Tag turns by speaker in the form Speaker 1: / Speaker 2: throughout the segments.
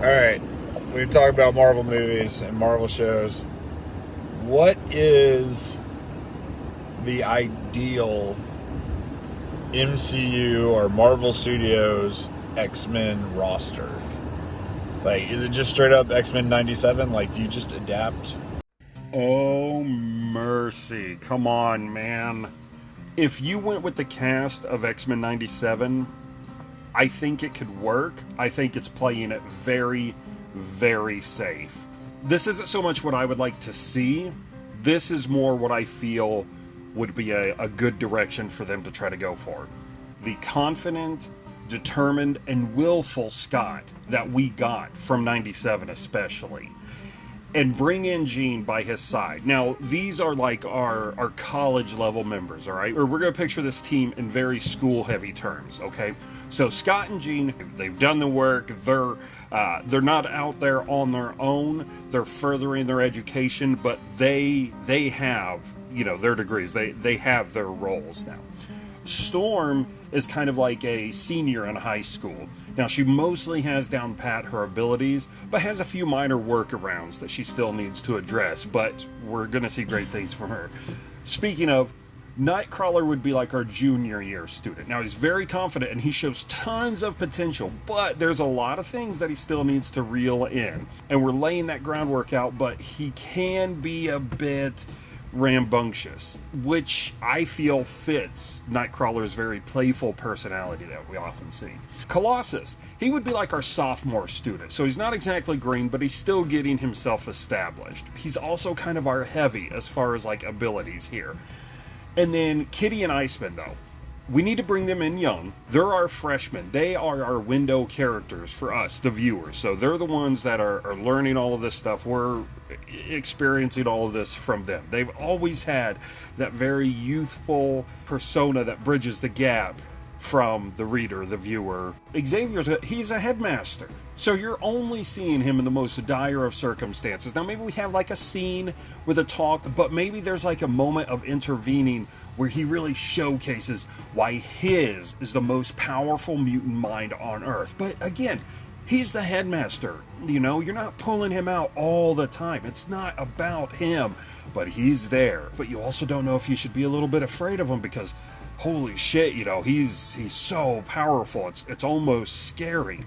Speaker 1: All right, we talk about Marvel movies and Marvel shows. What is the ideal MCU or Marvel Studios X-Men roster? Like, is it just straight up X-Men 97? Like, do you just adapt?
Speaker 2: Oh, mercy. Come on, man. If you went with the cast of X-Men 97, I think it could work. I think it's playing it very, very safe. This isn't so much what I would like to see. This is more what I feel would be a good direction for them to try to go for. The confident, determined, and willful Scott that we got from 97 especially. And bring in Jean by his side. Now, these are like our college level members, all right? Or we're going to picture this team in very school heavy terms, okay? So Scott and Jean, they've done the work. They're not out there on their own. They're furthering their education, but they have, their degrees. They have their roles now. Storm is kind of like a senior in high school. Now, she mostly has down pat her abilities, but has a few minor workarounds that she still needs to address, but we're going to see great things from her. Speaking of, Nightcrawler would be like our junior year student. Now, he's very confident and he shows tons of potential, but there's a lot of things that he still needs to reel in. And we're laying that groundwork out, but he can be a bit rambunctious, which I feel fits Nightcrawler's very playful personality that we often see. Colossus, he would be like our sophomore student, so he's not exactly green, but he's still getting himself established. He's also kind of our heavy as far as like abilities here. And then Kitty and Iceman, though, we need to bring them in young. They're our freshmen. They are our window characters for us, the viewers. So they're the ones that are learning all of this stuff. We're experiencing all of this from them. They've always had that very youthful persona that bridges the gap from the reader, the viewer. He's a headmaster. So you're only seeing him in the most dire of circumstances. Now, maybe we have like a scene with a talk, but maybe there's like a moment of intervening where he really showcases why his is the most powerful mutant mind on Earth. But again, he's the headmaster. You're not pulling him out all the time. It's not about him, but he's there. But you also don't know if you should be a little bit afraid of him because holy shit, he's so powerful. It's almost scary.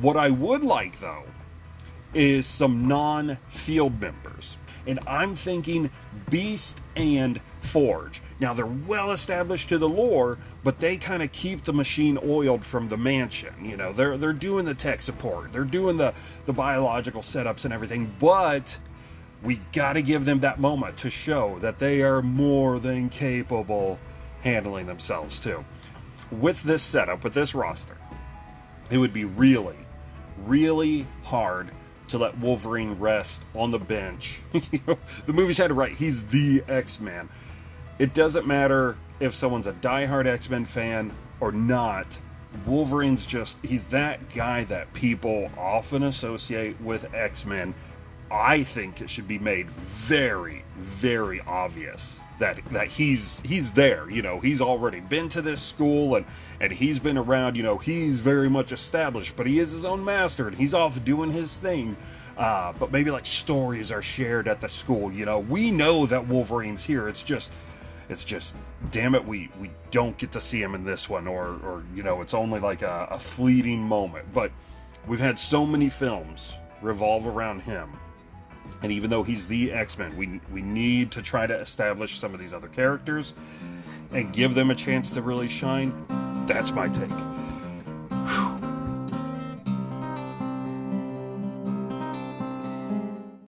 Speaker 2: What I would like, though, is some non-field members. And I'm thinking Beast and Forge. Now, they're well established to the lore, but they kind of keep the machine oiled from the mansion. They're doing the tech support. They're doing the biological setups and everything, but we got to give them that moment to show that they are more than capable handling themselves too. With this setup, with this roster, it would be really, really hard to let Wolverine rest on the bench. The movie's had it right. He's the X-Man. It doesn't matter if someone's a diehard X-Men fan or not. Wolverine's he's that guy that people often associate with X-Men. I think it should be made very, very obvious that he's there. He's already been to this school and he's been around. He's very much established, but he is his own master and he's off doing his thing. But maybe like stories are shared at the school. We know that Wolverine's here. It's just damn it, we don't get to see him in this one, or it's only like a fleeting moment. But we've had so many films revolve around him. And even though he's the X-Men, we need to try to establish some of these other characters and give them a chance to really shine. That's my take.